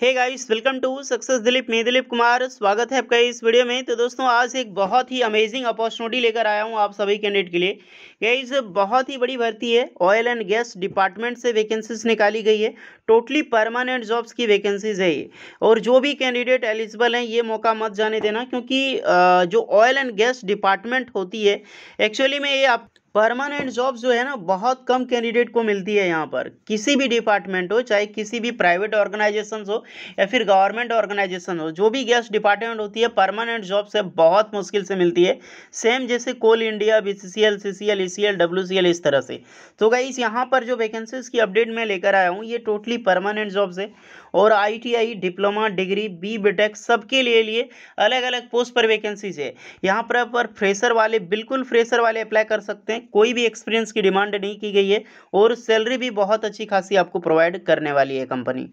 Hey guys, welcome to success Dilip. मैं दिलीप कुमार, स्वागत है आपका इस वीडियो में। तो दोस्तों, आज एक बहुत ही अमेजिंग अपॉर्चुनिटी लेकर आया हूं आप सभी कैंडिडेट के लिए। गाइस, बहुत ही बड़ी भर्ती है। ऑयल एंड गैस डिपार्टमेंट से वैकेंसीज निकाली गई है। टोटली परमानेंट जॉब्स की वैकेंसीज है ये। और जो भी कैंडिडेट एलिजिबल हैं, ये मौका मत जाने देना, क्योंकि जो ऑयल एंड गैस डिपार्टमेंट होती है, एक्चुअली में ये आप परमानेंट जॉब्स जो है ना, बहुत कम कैंडिडेट को मिलती है। यहाँ पर किसी भी डिपार्टमेंट हो, चाहे किसी भी प्राइवेट ऑर्गेनाइजेशन हो या फिर गवर्नमेंट ऑर्गेनाइजेशन हो, जो भी गैस डिपार्टमेंट होती है, परमानेंट जॉब से बहुत मुश्किल से मिलती है। सेम जैसे Coal India, BCCL, CCL, ECL, WCL, इस तरह से। तो गाइस, यहाँ पर जो वैकेंसीज की अपडेट मैं लेकर आया हूँ, ये टोटली परमानेंट जॉब्स है। और आईटीआई, डिप्लोमा, डिग्री, बीटेक सबके लिए अलग अलग पोस्ट पर वैकेंसीज है। यहाँ पर फ्रेशर वाले, बिल्कुल फ्रेशर वाले अप्लाई कर सकते हैं। कोई भी एक्सपीरियंस की डिमांड नहीं की गई है। और सैलरी भी बहुत अच्छी खासी आपको प्रोवाइड करने वाली है कंपनी।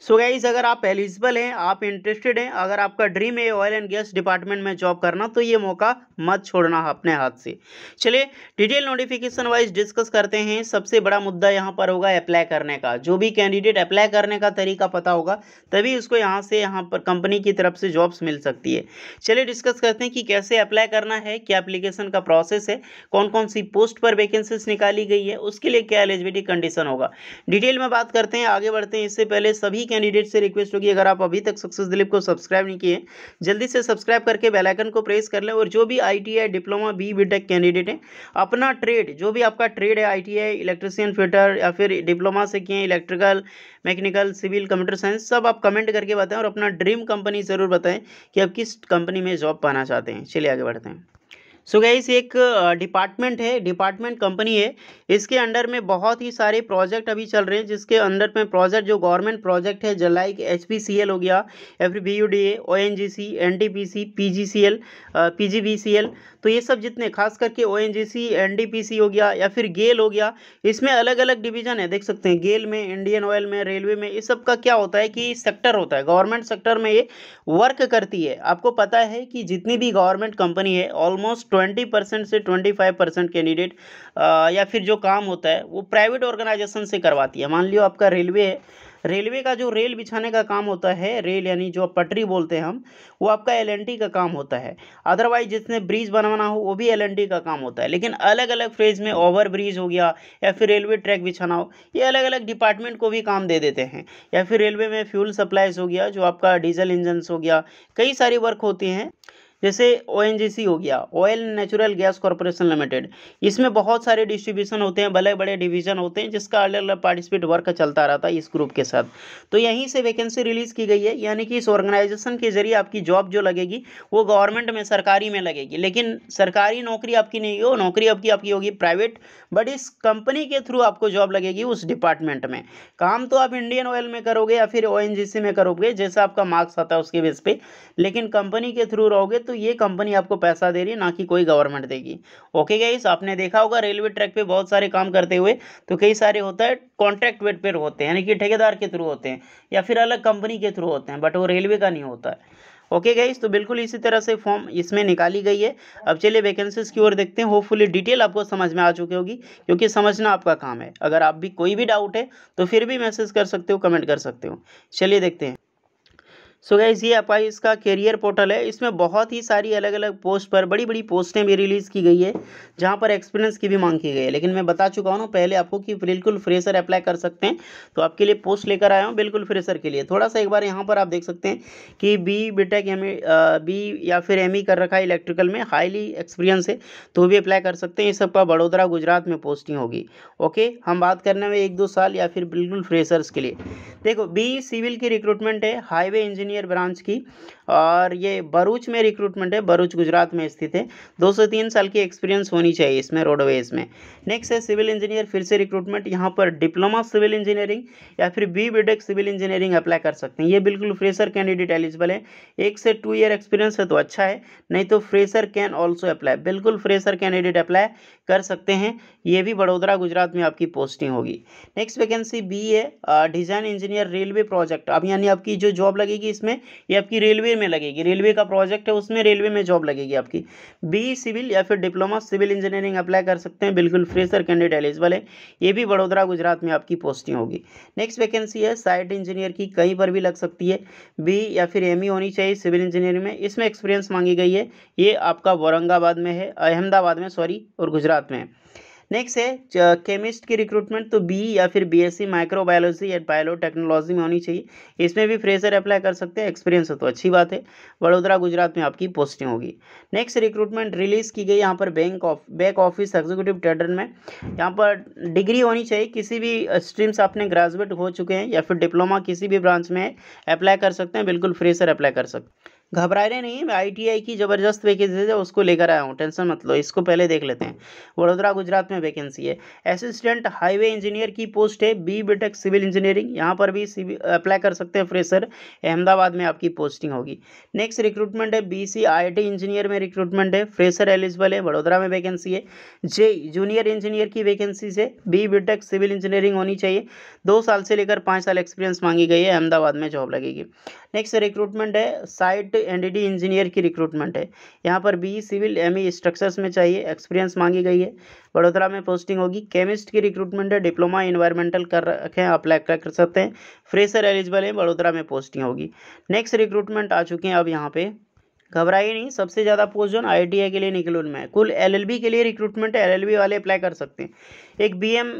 सो गाइस, अगर आप एलिजिबल हैं, आप इंटरेस्टेड हैं, अगर आपका ड्रीम है ऑयल एंड गैस डिपार्टमेंट में जॉब करना, तो ये मौका मत छोड़ना अपने हाथ से। चलिए डिटेल नोटिफिकेशन वाइज डिस्कस करते हैं। सबसे बड़ा मुद्दा यहाँ पर होगा अप्लाई करने का। जो भी कैंडिडेट अप्लाई करने का तरीका पता होगा, तभी उसको यहाँ पर कंपनी की तरफ से जॉब्स मिल सकती है। चलिए डिस्कस करते हैं कि कैसे अप्लाई करना है, क्या एप्लीकेशन का प्रोसेस है, कौन कौन सी पोस्ट पर वैकेंसीज निकाली गई है, उसके लिए क्या एलिजिबिलिटी कंडीशन होगा। डिटेल में बात करते हैं, आगे बढ़ते हैं। इससे पहले सभी कैंडिडेट से रिक्वेस्ट होगी, अगर आप अभी तक सक्सेस दिलीप को सब्सक्राइब नहीं किए, जल्दी से सब्सक्राइब करके बेल आइकन को प्रेस कर लें। और जो भी आईटीआई, डिप्लोमा, बीटेक कैंडिडेट हैं, अपना ट्रेड, जो भी आपका ट्रेड है, आईटीआई, इलेक्ट्रिशियन, फिटर, या फिर डिप्लोमा से किए, electrical, mechanical, civil, computer science, सब आप कमेंट करके बताएं। और अपना ड्रीम कंपनी जरूर बताएं कि आप किस कंपनी में जॉब पाना चाहते हैं। चलिए आगे बढ़ते हैं। सो गाइस, एक डिपार्टमेंट है, डिपार्टमेंट कंपनी है। इसके अंडर में बहुत ही सारे प्रोजेक्ट अभी चल रहे हैं, जिसके अंडर में प्रोजेक्ट जो गवर्नमेंट प्रोजेक्ट है, जो लाइक एचपीसीएल हो गया, या फिर बीयूडीए, ओएनजीसी, एनटीपीसी, पीजीसीएल, पीजीवीसीएल। तो ये सब जितने, खास करके ओएनजीसी, एनटीपीसी हो गया, या फिर गेल हो गया, इसमें अलग अलग डिवीजन है। देख सकते हैं, गेल में, इंडियन ऑयल में, रेलवे में, ये सब का क्या होता है कि सेक्टर होता है, गवर्नमेंट सेक्टर में ये वर्क करती है। आपको पता है कि जितनी भी गवर्नमेंट कंपनी है, ऑलमोस्ट 20% से 25% कैंडिडेट या फिर जो काम होता है, वो प्राइवेट ऑर्गेनाइजेशन से करवाती है। मान लियो आपका रेलवे है, रेलवे का जो रेल बिछाने का काम होता है, रेल यानी जो पटरी बोलते हैं हम, वो आपका एलएनटी का काम होता है। अदरवाइज जितने ब्रिज बनवाना हो, वो भी एलएनटी का काम होता है। लेकिन अलग अलग फेज में, ओवर ब्रिज हो गया, या फिर रेलवे ट्रैक बिछाना हो, ये अलग अलग डिपार्टमेंट को भी काम दे देते हैं। या फिर रेलवे में फ्यूल सप्लाईज हो गया, जो आपका डीजल इंजन हो गया, कई सारी वर्क होती हैं। जैसे ओएनजीसी हो गया, oil natural gas corporation limited, इसमें बहुत सारे डिस्ट्रीब्यूशन होते हैं, बड़े बड़े डिवीजन होते हैं, जिसका अलग अलग पार्टिसिपेट वर्क चलता रहता है इस ग्रुप के साथ। तो यहीं से वैकेंसी रिलीज की गई है, यानी कि इस ऑर्गेनाइजेशन के जरिए आपकी जॉब जो लगेगी, वो गवर्नमेंट में, सरकारी में लगेगी। लेकिन सरकारी नौकरी आपकी नहीं हो, नौकरी आपकी होगी प्राइवेट, बट इस कंपनी के थ्रू आपको जॉब लगेगी उस डिपार्टमेंट में। काम तो आप इंडियन ऑयल में करोगे या फिर ओएनजीसी में करोगे, जैसा आपका मार्क्स आता है उसके बेस पे। लेकिन कंपनी के थ्रू रहोगे तो ये कंपनी आपको पैसा दे रही है, ना कि कोई गवर्नमेंट देगी। ओके गाइस, आपने देखा होगा रेलवे ट्रैक पे बहुत सारे काम करते हुए, तो कई सारे होता है कॉन्ट्रैक्ट वेट पे होते हैं, यानी कि ठेकेदार के थ्रू होते हैं, या फिर अलग कंपनी के थ्रू होते हैं, बट वो रेलवे का नहीं होता है। ओके गाइस, तो बिल्कुल इसी तरह से फॉर्म इसमें निकाली गई है। अब चलिए वैकेंसीज की ओर देखते हैं। होपफुली डिटेल आपको समझ में आ चुकी होगी, क्योंकि समझना आपका काम है। अगर आप भी कोई भी डाउट है, तो फिर भी मैसेज कर सकते हो, कमेंट कर सकते हो। चलिए देखते हैं। सो गाइस, ये आपका इसका कैरियर पोर्टल है। इसमें बहुत ही सारी अलग अलग पोस्ट पर बड़ी बड़ी पोस्टें भी रिलीज़ की गई है, जहां पर एक्सपीरियंस की भी मांग की गई है। लेकिन मैं बता चुका हूं ना पहले आपको कि बिल्कुल फ्रेशर अप्लाई कर सकते हैं। तो आपके लिए पोस्ट लेकर आया हूं बिल्कुल फ्रेशर के लिए। थोड़ा सा एक बार यहां पर आप देख सकते हैं कि बीटेक, बी या फिर एमई कर रखा है इलेक्ट्रिकल में, हाईली एक्सपीरियंस है, तो भी अप्लाई कर सकते हैं। ये सबका बड़ोदरा, गुजरात में पोस्टिंग होगी। ओके, हम बात करने में 1-2 साल या फिर बिल्कुल फ्रेशर्स के लिए। देखो, बी सिविल की रिक्रूटमेंट है, हाईवे इंजीनियर ब्रांच की, और ये भरूच में रिक्रूटमेंट है, भरूच गुजरात में स्थित है। 2 से 3 साल की एक्सपीरियंस होनी चाहिए इसमें, रोडवेज में। नेक्स्ट है सिविल इंजीनियर, फिर से रिक्रूटमेंट। यहाँ पर डिप्लोमा सिविल इंजीनियरिंग या फिर बीटेक सिविल इंजीनियरिंग अप्लाई कर सकते हैं। ये बिल्कुल फ्रेशर कैंडिडेट एलिजिबल है। 1 से 2 ईयर एक्सपीरियंस है तो अच्छा है, नहीं तो फ्रेशर कैन ऑल्सो अप्लाई, बिल्कुल फ्रेशर कैंडिडेट अप्लाई कर सकते हैं। ये भी बड़ोदरा, गुजरात में आपकी पोस्टिंग होगी। नेक्स्ट वैकेंसी बी है, डिजाइन इंजीनियर रेलवे प्रोजेक्ट। अब यानी आपकी जो जॉब लगेगी किस में, ये आपकी रेलवे में लगेगी, रेलवे का प्रोजेक्ट है उसमें रेलवे में जॉब लगेगी आपकी। बी सिविल या फिर डिप्लोमा सिविल इंजीनियरिंग अप्लाई कर सकते हैं, बिल्कुल फ्रेशर कैंडिडेट एलिजिबल है, ये भी वडोदरा गुजरात में आपकी पोस्टिंग होगी। नेक्स्ट वैकेंसी है साइट इंजीनियर की, कहीं पर भी लग सकती है, बी या फिर एमई होनी चाहिए सिविल इंजीनियरिंग में, इसमें एक्सपीरियंस मांगी गई है, ये आपका औरंगाबाद में है, अहमदाबाद में सॉरी, और गुजरात में है। नेक्स्ट है केमिस्ट की रिक्रूटमेंट, तो बी या फिर बीएससी माइक्रोबायोलॉजी या बायोटेक्नोलॉजी में होनी चाहिए, इसमें भी फ्रेशर अप्लाई कर सकते हैं, एक्सपीरियंस है तो अच्छी बात है, वडोदरा गुजरात में आपकी पोस्टिंग होगी। नेक्स्ट रिक्रूटमेंट रिलीज की गई यहाँ पर बैक ऑफिस एग्जीक्यूटिव ट्रेडर में, यहाँ पर डिग्री होनी चाहिए, किसी भी स्ट्रीम से आपने ग्रेजुएट हो चुके हैं या फिर डिप्लोमा किसी भी ब्रांच में अप्लाई कर सकते हैं, बिल्कुल फ्रेशर अप्लाई कर सकते हैं। घबराए नहीं, मैं आईटीआई की ज़बरदस्त वैकेंसी है उसको लेकर आया हूँ, टेंशन मत लो, इसको पहले देख लेते हैं। वडोदरा गुजरात में वैकेंसी है, असिस्टेंट हाईवे इंजीनियर की पोस्ट है, बी बीटेक सिविल इंजीनियरिंग, यहाँ पर भी अप्लाई कर सकते हैं फ्रेशर, अहमदाबाद में आपकी पोस्टिंग होगी। नेक्स्ट रिक्रूटमेंट है बीसी आईटी इंजीनियर में रिक्रूटमेंट है, फ्रेशर एलिजिबल है, वडोदरा में वैकेंसी है। जे जूनियर इंजीनियर की वैकेंसी से, बी बीटेक सिविल इंजीनियरिंग होनी चाहिए, 2 साल से लेकर 5 साल एक्सपीरियंस मांगी गई है, अहमदाबाद में जॉब लगेगी। नेक्स्ट रिक्रूटमेंट है साइट एनडीडी इंजीनियर की रिक्रूटमेंट है, यहाँ पर बी सिविल एमई स्ट्रक्चर्स में चाहिए, एक्सपीरियंस मांगी गई है, वडोदरा में पोस्टिंग होगी। केमिस्ट की रिक्रूटमेंट है, डिप्लोमा इन्वायरमेंटल कर रखे हैं, अप्लाई कर सकते हैं, फ्रेशर एलिजिबल है, वडोदरा में पोस्टिंग होगी। नेक्स्ट रिक्रूटमेंट आ चुके हैं अब यहाँ पे, घबराइए नहीं, सबसे ज़्यादा पोस्ट जो आईटीआई के लिए निकले उनमें है, कुल एलएलबी के लिए रिक्रूटमेंट है, एलएलबी वाले अप्लाई कर सकते हैं। एक बीएम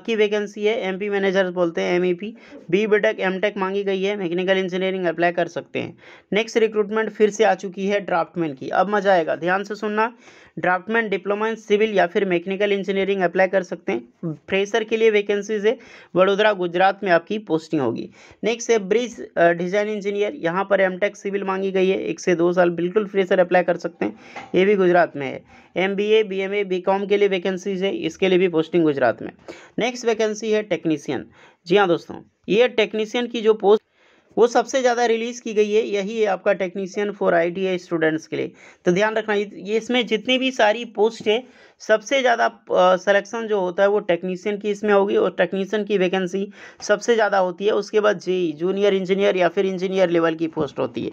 की वैकेंसी है, एमपी मैनेजर बोलते हैं, एमईपी, बी बीटेक एमटेक मांगी गई है, मैकेनिकल इंजीनियरिंग अप्लाई कर सकते हैं। नेक्स्ट रिक्रूटमेंट फिर से आ चुकी है ड्राफ्टमैन की, अब मजा आएगा, ध्यान से सुनना, ड्राफ्टमैन डिप्लोमा इन सिविल या फिर मैकेनिकल इंजीनियरिंग अप्लाई कर सकते हैं, फ्रेशर के लिए वैकेंसीज है, वडोदरा गुजरात में आपकी पोस्टिंग होगी। नेक्स्ट है ब्रिज डिज़ाइन इंजीनियर, यहाँ पर एमटेक सिविल मांगी गई है, 1 से 2 साल, बिल्कुल फ्रेशर अप्लाई कर सकते हैं, ये भी गुजरात में है। एमबीए बीएमए बीकॉम के लिए वैकेंसीज है, इसके लिए भी पोस्टिंग गुजरात में। नेक्स्ट वैकेंसी है टेक्नीशियन, जी हाँ दोस्तों, ये टेक्नीशियन की जो पोस्ट वो सबसे ज़्यादा रिलीज़ की गई है, यही है आपका टेक्नीशियन फॉर आईटीआई स्टूडेंट्स के लिए, तो ध्यान रखना, ये इसमें जितनी भी सारी पोस्ट है सबसे ज़्यादा सिलेक्शन जो होता है वो टेक्नीशियन की इसमें होगी, और टेक्नीशियन की वैकेंसी सबसे ज़्यादा होती है, उसके बाद जेई जूनियर इंजीनियर या फिर इंजीनियर लेवल की पोस्ट होती है।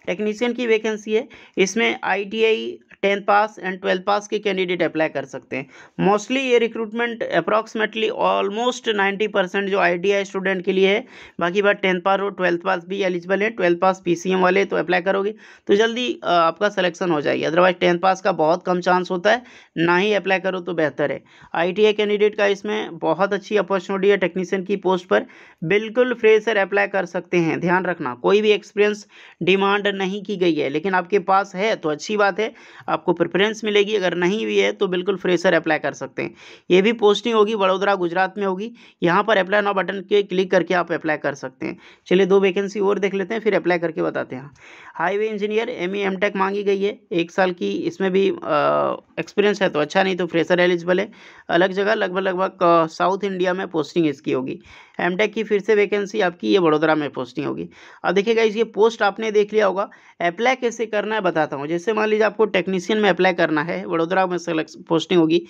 टेक्नीशियन की वैकेंसी है, इसमें ITI 10th pass and 12th पास के कैंडिडेट अप्लाई कर सकते हैं। मोस्टली ये रिक्रूटमेंट अप्रॉक्सीमेटली ऑलमोस्ट 90% जो आईटीआई स्टूडेंट के लिए है, बाकी बात 10th पास और 12th पास भी एलिजिबल है, 12th पास पीसीएम वाले तो अप्लाई करोगे तो जल्दी आपका सिलेक्शन हो जाएगी, अदरवाइज 10th पास का बहुत कम चांस होता है, ना ही अप्लाई करो तो बेहतर है। आईटीआई कैंडिडेट का इसमें बहुत अच्छी अपॉर्चुनिटी है, टेक्नीशियन की पोस्ट पर बिल्कुल फ्रेशर अप्लाई कर सकते हैं, ध्यान रखना, कोई भी एक्सपीरियंस डिमांड नहीं की गई है, लेकिन आपके पास है तो अच्छी बात है, आपको प्रेफरेंस मिलेगी, अगर नहीं भी है तो बिल्कुल फ्रेशर अप्लाई कर सकते हैं। ये भी पोस्टिंग होगी, वडोदरा गुजरात में होगी, यहाँ पर अप्लाई नाउ बटन के क्लिक करके आप अप्लाई कर सकते हैं। चलिए 2 वैकेंसी और देख लेते हैं, फिर अप्लाई करके बताते हैं। हाईवे इंजीनियर एमई एमटेक मांगी गई है, 1 साल की, इसमें भी एक्सपीरियंस है तो अच्छा, नहीं तो फ्रेशर एलिजिबल है, अलग जगह लगभग साउथ इंडिया में पोस्टिंग इसकी होगी। एमटेक की फिर से वैकेंसी आपकी ये वडोदरा में पोस्टिंग होगी। अब देखिएगा ये पोस्ट आपने देख लिया होगा, अप्लाई कैसे करना है बताता हूँ। जैसे मान लीजिए आपको टेक्नीशियन में अप्लाई करना है, वडोदरा में पोस्टिंग होगी,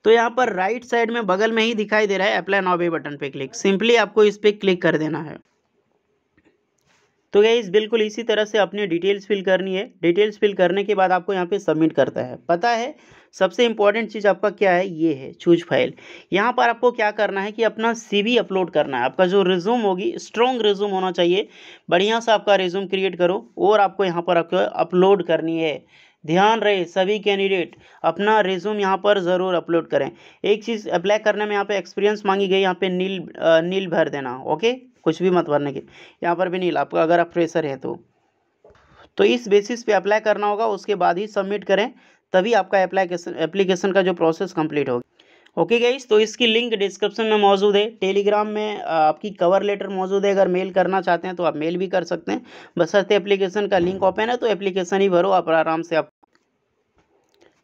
तो यहाँ पर राइट साइड में बगल में ही दिखाई दे रहा है अप्लाई नाउ बटन पे क्लिक, सिंपली आपको इस पर क्लिक कर देना है। तो गाइस बिल्कुल इसी तरह से अपनी डिटेल्स फिल करनी है, डिटेल्स फिल करने के बाद आपको यहाँ पे सबमिट करता है। पता है सबसे इंपॉर्टेंट चीज़ आपका क्या है, ये है चूज फाइल। यहाँ पर आपको क्या करना है कि अपना सीवी अपलोड करना है, आपका जो रिज्यूम होगी स्ट्रॉन्ग रिज्यूम होना चाहिए, बढ़िया सा आपका रिज्यूम क्रिएट करो और आपको यहाँ पर आपको अपलोड करनी है। ध्यान रहे सभी कैंडिडेट अपना रिज्यूम यहाँ पर ज़रूर अपलोड करें। एक चीज़ अप्लाई करने में यहाँ पे एक्सपीरियंस मांगी गई, यहाँ पे नील भर देना, ओके, कुछ भी मत भरने की, यहाँ पर भी नील, आपका अगर आप फ्रेशर है तो इस बेसिस पे अप्लाई करना होगा, उसके बाद ही सबमिट करें, तभी आपका एप्लीकेशन का जो प्रोसेस कंप्लीट होगा। ओके गाइस, तो इसकी लिंक डिस्क्रिप्शन में मौजूद है, टेलीग्राम में आपकी कवर लेटर मौजूद है, अगर मेल करना चाहते हैं तो आप मेल भी कर सकते हैं, बशर्ते एप्लीकेशन का लिंक ओपन है तो एप्लीकेशन ही भरो, आप आराम से आप।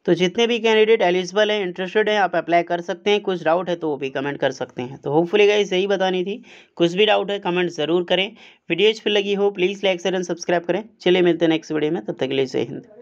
तो जितने भी कैंडिडेट एलिजिबल हैं, इंटरेस्टेड हैं, आप अप्लाई कर सकते हैं। कुछ डाउट है तो वो भी कमेंट कर सकते हैं। तो होपफुली गाइस यही बतानी थी, कुछ भी डाउट है कमेंट ज़रूर करें। वीडियोज फिर लगी हो please like share and subscribe करें। चलिए मिलते हैं नेक्स्ट वीडियो में, तब तक के लिए जय हिंद।